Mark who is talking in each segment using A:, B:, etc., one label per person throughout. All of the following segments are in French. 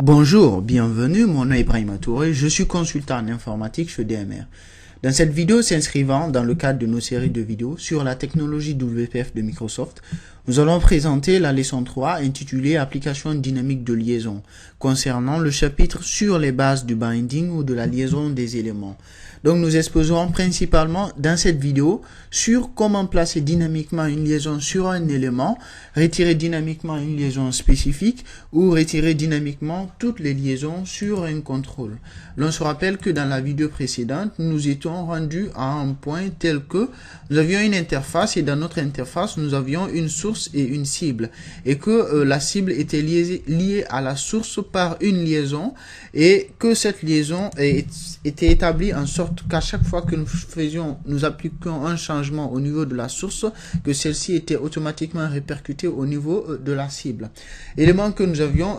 A: Bonjour, bienvenue, mon nom est Ibrahima Touré, je suis consultant en informatique chez DMR. Dans cette vidéo s'inscrivant dans le cadre de nos séries de vidéos sur la technologie WPF de Microsoft, nous allons présenter la leçon 3 intitulée Application dynamique de liaison, concernant le chapitre sur les bases du binding ou de la liaison des éléments. Donc nous exposerons principalement dans cette vidéo sur comment placer dynamiquement une liaison sur un élément, retirer dynamiquement une liaison spécifique ou retirer dynamiquement toutes les liaisons sur un contrôle. L'on se rappelle que dans la vidéo précédente, nous étions rendus à un point tel que nous avions une interface et dans notre interface, nous avions une source et une cible et que la cible était liée à la source par une liaison et que cette liaison était établie en sorte qu'à chaque fois que nous appliquions un changement au niveau de la source, que celle-ci était automatiquement répercutée au niveau de la cible. Élément que nous avions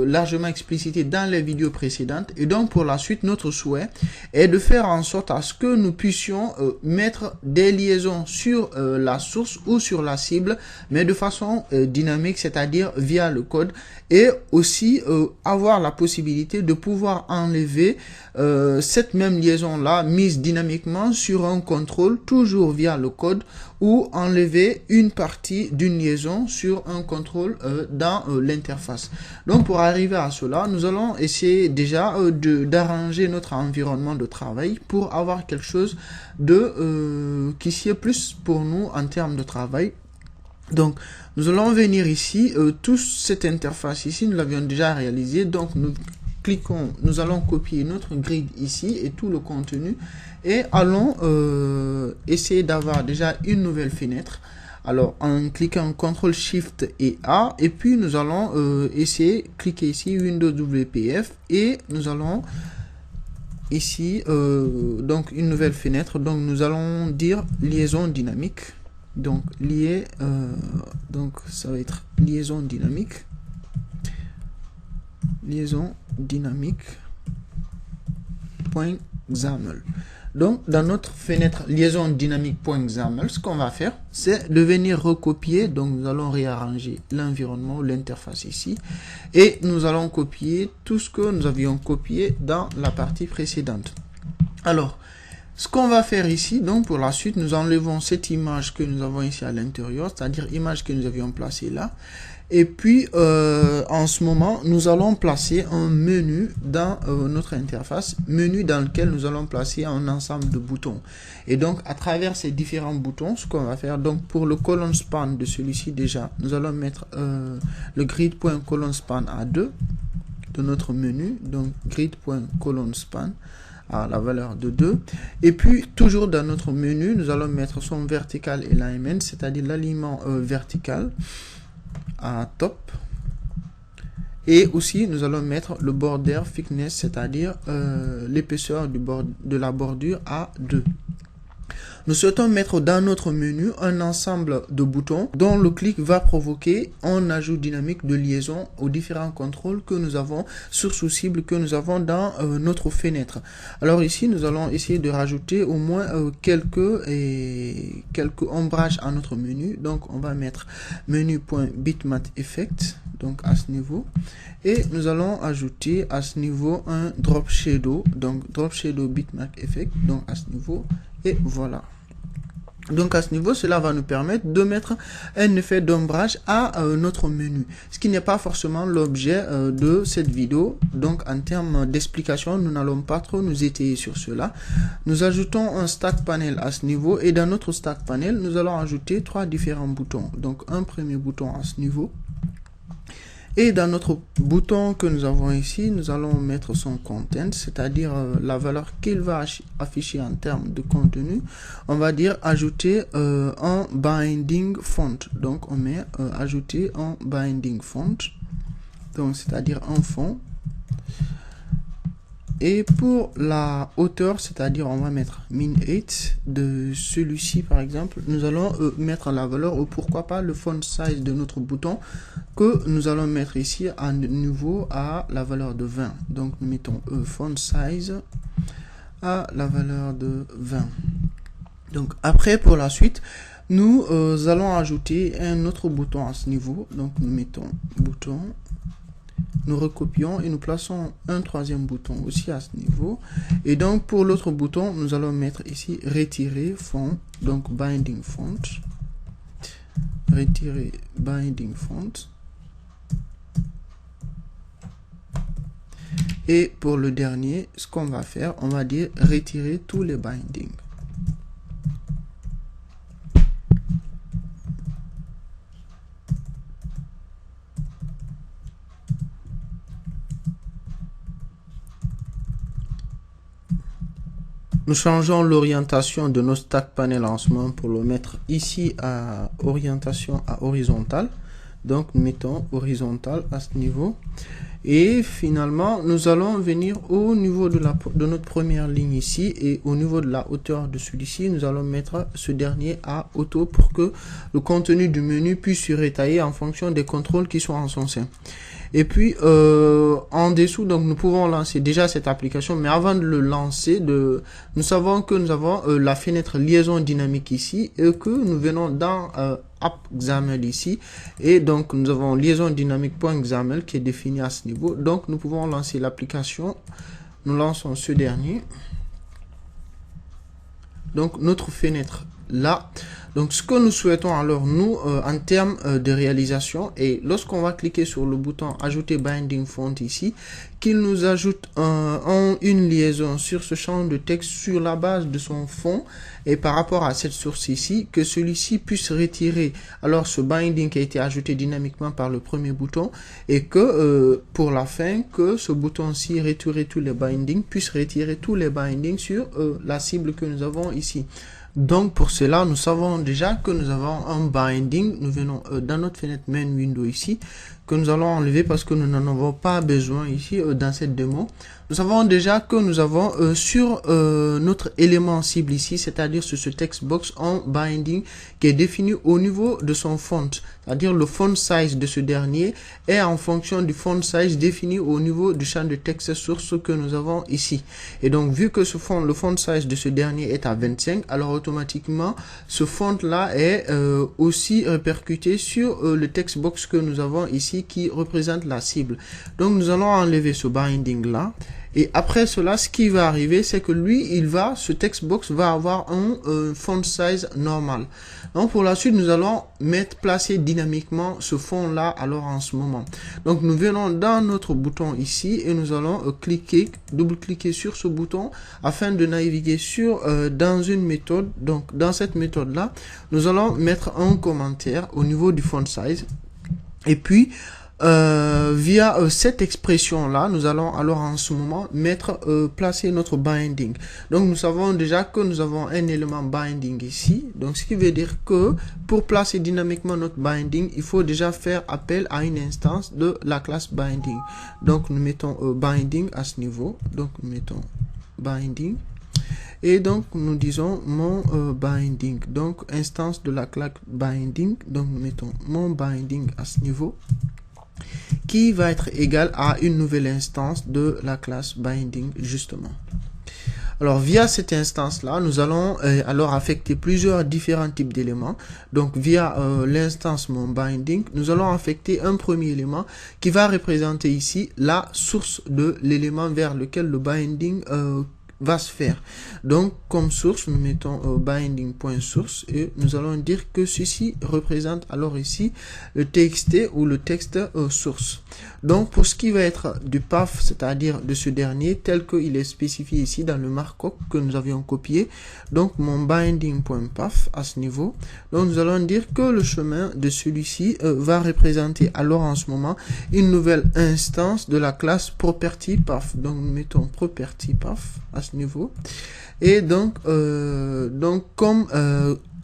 A: largement explicité dans les vidéos précédentes. Et donc pour la suite, notre souhait est de faire en sorte à ce que nous puissions mettre des liaisons sur la source ou sur la cible, mais de façon dynamique, c'est-à-dire via le code, et aussi avoir la possibilité de pouvoir enlever cette même liaison-là mise dynamiquement sur un contrôle, toujours via le code, ou enlever une partie d'une liaison sur un contrôle dans l'interface. Donc pour arriver à cela, nous allons essayer déjà d'arranger notre environnement de travail pour avoir quelque chose qui sied plus pour nous en termes de travail. Donc nous allons venir ici, toute cette interface ici, nous l'avions déjà réalisé, donc nous allons copier notre grid ici et tout le contenu et allons essayer d'avoir déjà une nouvelle fenêtre. Alors en cliquant CTRL SHIFT et A, et puis nous allons cliquer ici Windows WPF et nous allons ici donc une nouvelle fenêtre. Donc nous allons dire liaison dynamique. Donc donc ça va être liaison dynamique. .xaml. Donc dans notre fenêtre liaison dynamique.xaml, ce qu'on va faire, c'est de venir recopier. Donc nous allons réarranger l'environnement, l'interface ici, et nous allons copier tout ce que nous avions copié dans la partie précédente. Alors ce qu'on va faire ici, donc pour la suite, nous enlevons cette image que nous avons ici à l'intérieur, c'est-à-dire image que nous avions placée là. Et puis, en ce moment, nous allons placer un menu dans notre interface, menu dans lequel nous allons placer un ensemble de boutons. Et donc, à travers ces différents boutons, ce qu'on va faire, donc pour le colon span de celui-ci déjà, nous allons mettre le grid.colonspan à 2 de notre menu, donc grid.colonspan à la valeur de 2. Et puis, toujours dans notre menu, nous allons mettre son vertical alignment, c'est-à-dire l'alignement vertical à top, et aussi nous allons mettre le border thickness, c'est-à-dire l'épaisseur de la bordure à 2. Nous souhaitons mettre dans notre menu un ensemble de boutons dont le clic va provoquer un ajout dynamique de liaison aux différents contrôles que nous avons, source ou cible que nous avons dans notre fenêtre. Alors ici, nous allons essayer de rajouter au moins quelques ombrages à notre menu. Donc on va mettre menu.bitmap effect, donc à ce niveau, et nous allons ajouter à ce niveau un drop shadow, donc drop shadow bitmap effect, donc à ce niveau, et voilà. Donc à ce niveau, cela va nous permettre de mettre un effet d'ombrage à notre menu, ce qui n'est pas forcément l'objet de cette vidéo. Donc en termes d'explication, nous n'allons pas trop nous étayer sur cela. Nous ajoutons un stack panel à ce niveau, et dans notre stack panel, nous allons ajouter 3 différents boutons. Donc un premier bouton à ce niveau. Et dans notre bouton que nous avons ici, nous allons mettre son content, c'est-à-dire la valeur qu'il va afficher en termes de contenu. On va dire ajouter un binding font. Donc on met ajouter un binding font, donc c'est-à-dire un fond Et pour la hauteur, c'est-à-dire on va mettre min 8 de celui-ci par exemple, nous allons mettre la valeur ou pourquoi pas le font size de notre bouton que nous allons mettre ici à nouveau à la valeur de 20. Donc nous mettons font size à la valeur de 20. Donc après pour la suite, nous allons ajouter un autre bouton à ce niveau. Donc nous mettons bouton. Nous recopions et nous plaçons un troisième bouton aussi à ce niveau. Et donc pour l'autre bouton, nous allons mettre ici retirer font, donc binding font. Retirer binding font. Et pour le dernier, ce qu'on va faire, on va dire retirer tous les bindings. Nous changeons l'orientation de nos stack panel en ce moment pour le mettre ici à orientation à horizontale. Donc nous mettons horizontal à ce niveau. Et finalement, nous allons venir au niveau de notre première ligne ici et au niveau de la hauteur de celui-ci, nous allons mettre ce dernier à auto pour que le contenu du menu puisse se rétailler en fonction des contrôles qui sont en son sein. Et puis en dessous, donc nous pouvons lancer déjà cette application, mais avant de le lancer, nous savons que nous avons la fenêtre liaison dynamique ici et que nous venons dans app.xaml ici, et donc nous avons liaison dynamique.xaml qui est défini à ce niveau. Donc nous pouvons lancer l'application. Nous lançons ce dernier. Donc notre fenêtre là. Donc ce que nous souhaitons alors nous en termes de réalisation, et lorsqu'on va cliquer sur le bouton ajouter binding font ici, qu'il nous ajoute une liaison sur ce champ de texte sur la base de son fond, et par rapport à cette source ici, que celui-ci puisse retirer alors ce binding qui a été ajouté dynamiquement par le premier bouton, et que pour la fin, que ce bouton-ci retirer tous les bindings puisse retirer tous les bindings sur la cible que nous avons ici. Donc pour cela, nous savons déjà que nous avons un binding. Nous venons dans notre fenêtre main window ici, que nous allons enlever parce que nous n'en avons pas besoin ici dans cette démo. Nous savons déjà que nous avons sur notre élément cible ici, c'est-à-dire sur ce text box en binding qui est défini au niveau de son font, c'est-à-dire le font size de ce dernier est en fonction du font size défini au niveau du champ de texte source que nous avons ici. Et donc vu que le font size de ce dernier est à 25, alors automatiquement ce font là est aussi répercuté sur le text box que nous avons ici qui représente la cible. Donc nous allons enlever ce binding là. Et après cela, ce qui va arriver, c'est que lui, ce text box va avoir un font size normal. Donc pour la suite, nous allons placer dynamiquement ce fond là alors en ce moment. Donc nous venons dans notre bouton ici et nous allons double-cliquer sur ce bouton afin de naviguer dans une méthode. Donc dans cette méthode là, nous allons mettre un commentaire au niveau du font size. Et puis via cette expression là, nous allons alors en ce moment placer notre binding. Donc nous savons déjà que nous avons un élément binding ici, donc ce qui veut dire que pour placer dynamiquement notre binding, il faut déjà faire appel à une instance de la classe binding. Donc nous mettons binding à ce niveau, donc nous mettons binding. Et donc nous disons mon binding, donc instance de la classe binding, donc nous mettons mon binding à ce niveau, qui va être égal à une nouvelle instance de la classe binding justement. Alors via cette instance là, nous allons alors affecter plusieurs différents types d'éléments. Donc via l'instance mon binding, nous allons affecter un premier élément qui va représenter ici la source de l'élément vers lequel le binding va se faire. Donc comme source, nous mettons binding.source et nous allons dire que ceci représente alors ici le txt ou le texte source. Donc pour ce qui va être du path, c'est-à-dire de ce dernier tel qu'il est spécifié ici dans le markup que nous avions copié, donc mon binding.path à ce niveau, donc nous allons dire que le chemin de celui-ci va représenter alors en ce moment une nouvelle instance de la classe property path. Donc nous mettons property path à ce niveau, et donc comme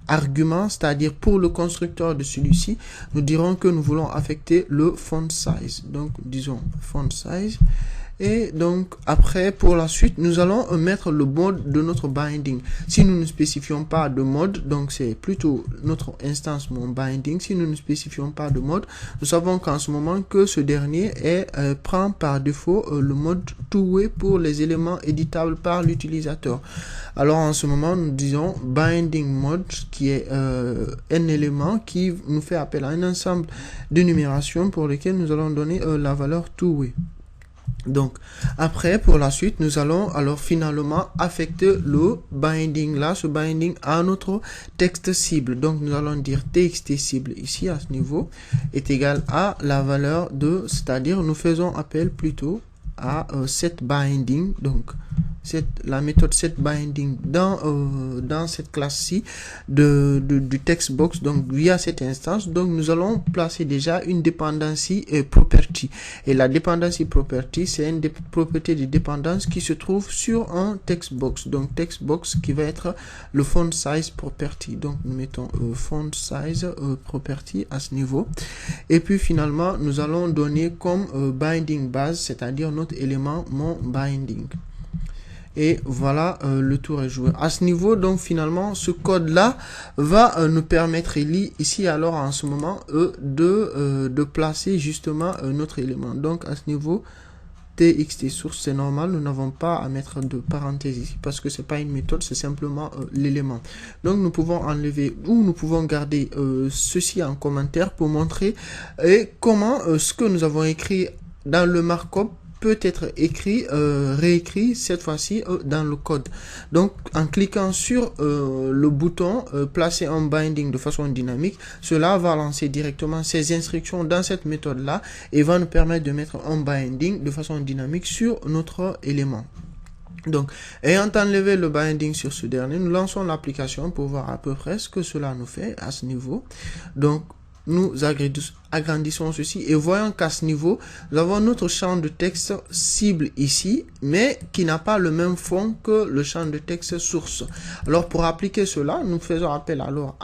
A: argument, c'est-à-dire pour le constructeur de celui-ci, nous dirons que nous voulons affecter le font size. Donc disons font size, Et donc après, pour la suite, nous allons mettre le mode de notre binding. Si nous ne spécifions pas de mode, donc c'est plutôt notre instance mon binding. Si nous ne spécifions pas de mode, nous savons qu'en ce moment que ce dernier prend par défaut le mode two-way pour les éléments éditables par l'utilisateur. Alors en ce moment, nous disons binding mode, qui est un élément qui nous fait appel à un ensemble de numération pour lequel nous allons donner la valeur two-way. Donc après, pour la suite, nous allons alors finalement affecter le binding là, ce binding à notre texte cible. Donc nous allons dire txt cible ici à ce niveau est égal à la valeur de, c'est-à-dire nous faisons appel plutôt à set binding, donc la méthode setBinding dans cette classe-ci du textbox, donc via cette instance. Donc nous allons placer déjà une dependency property, et la dependency property c'est une propriété de dépendance qui se trouve sur un textbox, donc textbox qui va être le font size property. Donc nous mettons font size property à ce niveau, et puis finalement nous allons donner comme binding base, c'est-à-dire notre élément mon binding. Et voilà, le tour est joué. À ce niveau, donc finalement, ce code-là va nous permettre ici alors en ce moment de placer justement notre élément. Donc à ce niveau, txt source, c'est normal, nous n'avons pas à mettre de parenthèse ici parce que c'est pas une méthode, c'est simplement l'élément. Donc nous pouvons enlever ou nous pouvons garder ceci en commentaire pour montrer comment ce que nous avons écrit dans le markup peut être écrit, réécrit cette fois-ci dans le code. Donc en cliquant sur le bouton placer un binding de façon dynamique, cela va lancer directement ces instructions dans cette méthode là et va nous permettre de mettre un binding de façon dynamique sur notre élément. Donc, ayant enlevé le binding sur ce dernier, nous lançons l'application pour voir à peu près ce que cela nous fait à ce niveau. Donc nous agrandissons ceci et voyons qu'à ce niveau, nous avons notre champ de texte cible ici, mais qui n'a pas le même fond que le champ de texte source. Alors pour appliquer cela, nous faisons appel alors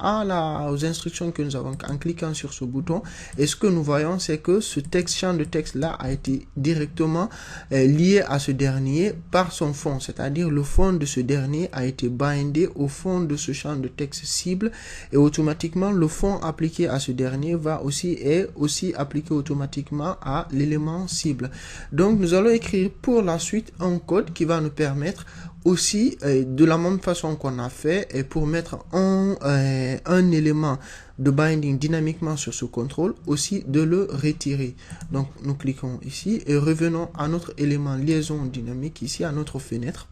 A: aux instructions que nous avons en cliquant sur ce bouton, et ce que nous voyons, c'est que ce champ de texte là a été directement lié à ce dernier par son fond, c'est-à-dire le fond de ce dernier a été bindé au fond de ce champ de texte cible, et automatiquement le fond appliqué à ce dernier va aussi appliqué automatiquement à l'élément cible. Donc nous allons écrire pour la suite un code qui va nous permettre aussi de la même façon qu'on a fait et pour mettre un élément de binding dynamiquement sur ce contrôle, aussi de le retirer. Donc nous cliquons ici et revenons à notre élément liaison dynamique ici, à notre fenêtre.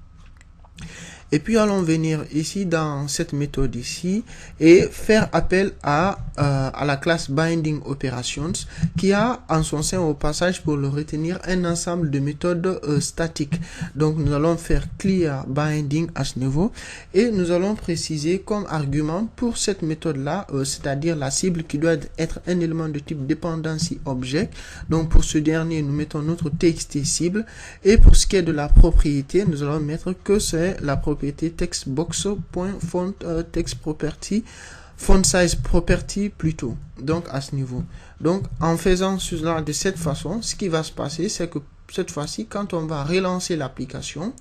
A: Et puis allons venir ici dans cette méthode ici et faire appel à la classe Binding Operations qui a en son sein au passage pour le retenir un ensemble de méthodes statiques. Donc nous allons faire clear binding à ce niveau et nous allons préciser comme argument pour cette méthode là, c'est-à-dire la cible qui doit être un élément de type dependency object. Donc pour ce dernier nous mettons notre txt cible, et pour ce qui est de la propriété nous allons mettre que c'est la propriété textbox.font text property font size property plutôt. Donc à ce niveau, donc en faisant cela de cette façon, ce qui va se passer, c'est que cette fois-ci, quand on va relancer l'application,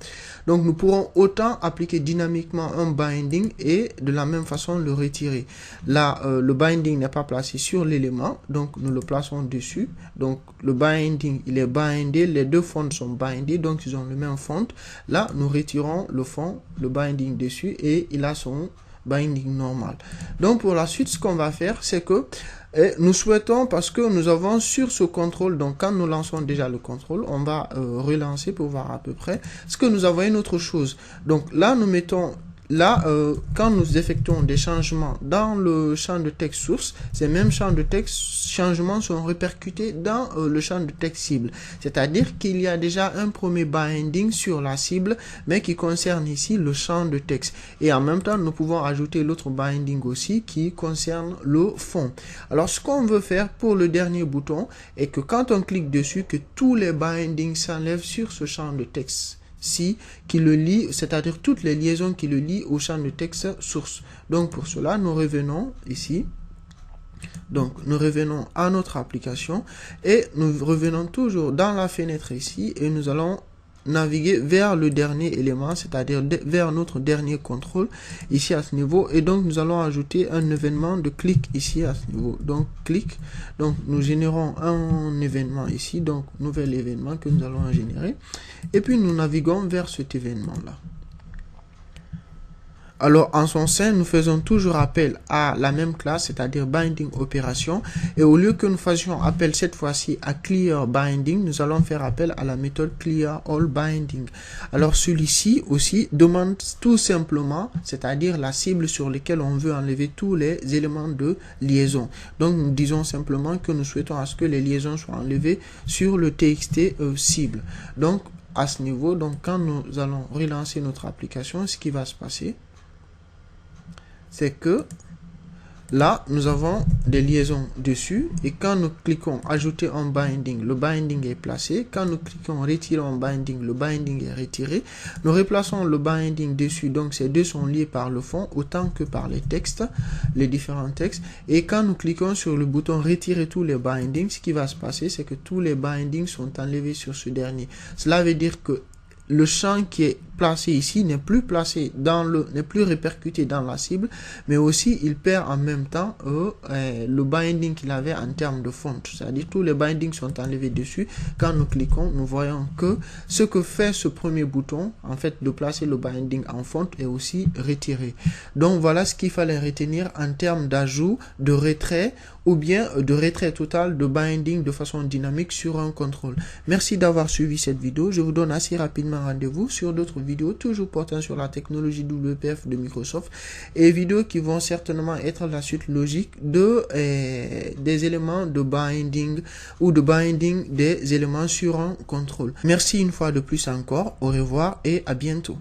A: donc nous pourrons autant appliquer dynamiquement un binding et de la même façon le retirer. Là, le binding n'est pas placé sur l'élément, donc nous le plaçons dessus. Donc le binding, il est bindé, les deux fonds sont bindés, donc ils ont le même font. Là, nous retirons le fond, le binding dessus, et il a son binding normal. Donc pour la suite, ce qu'on va faire, c'est que nous souhaitons, parce que nous avons sur ce contrôle, donc quand nous lançons déjà le contrôle, on va relancer pour voir à peu près ce que nous avons une autre chose. Donc là, nous mettons là, quand nous effectuons des changements dans le champ de texte source, ces mêmes champs de texte changements sont répercutés dans le champ de texte cible. C'est-à-dire qu'il y a déjà un premier binding sur la cible, mais qui concerne ici le champ de texte. Et en même temps, nous pouvons ajouter l'autre binding aussi qui concerne le fond. Alors, ce qu'on veut faire pour le dernier bouton est que quand on clique dessus, que tous les bindings s'enlèvent sur ce champ de texte qui le lie, c'est-à-dire toutes les liaisons qui le lient au champ de texte source. Donc pour cela, nous revenons ici Donc, nous revenons à notre application et nous revenons toujours dans la fenêtre ici et nous allons naviguer vers le dernier élément, c'est-à-dire vers notre dernier contrôle ici à ce niveau. Et donc, nous allons ajouter un événement de clic ici à ce niveau. Donc, clic. Donc, nous générons un événement ici. Donc, nouvel événement que nous allons générer. Et puis, nous naviguons vers cet événement-là. Alors, en son sein, nous faisons toujours appel à la même classe, c'est-à-dire binding opération. Et au lieu que nous fassions appel cette fois-ci à clear binding, nous allons faire appel à la méthode clear all binding. Alors, celui-ci aussi demande tout simplement, c'est-à-dire la cible sur laquelle on veut enlever tous les éléments de liaison. Donc, nous disons simplement que nous souhaitons à ce que les liaisons soient enlevées sur le TXT cible. Donc, à ce niveau, donc quand nous allons relancer notre application, ce qui va se passer, c'est que là, nous avons des liaisons dessus et quand nous cliquons ajouter un binding, le binding est placé. Quand nous cliquons retirer un binding, le binding est retiré. Nous replaçons le binding dessus, donc ces deux sont liés par le fond autant que par les textes, les différents textes. Et quand nous cliquons sur le bouton retirer tous les bindings, ce qui va se passer, c'est que tous les bindings sont enlevés sur ce dernier. Cela veut dire que le champ qui est placé ici n'est plus placé n'est plus répercuté dans la cible, mais aussi il perd en même temps le binding qu'il avait en termes de font. C'est-à-dire tous les bindings sont enlevés dessus. Quand nous cliquons, nous voyons que ce que fait ce premier bouton, en fait, de placer le binding en font est aussi retiré. Donc voilà ce qu'il fallait retenir en termes d'ajout, de retrait ou bien de retrait total de binding de façon dynamique sur un contrôle. Merci d'avoir suivi cette vidéo. Je vous donne assez rapidement rendez-vous sur d'autres vidéos toujours portant sur la technologie WPF de Microsoft et vidéos qui vont certainement être la suite logique des éléments de binding ou de binding des éléments sur un contrôle. Merci une fois de plus encore. Au revoir et à bientôt.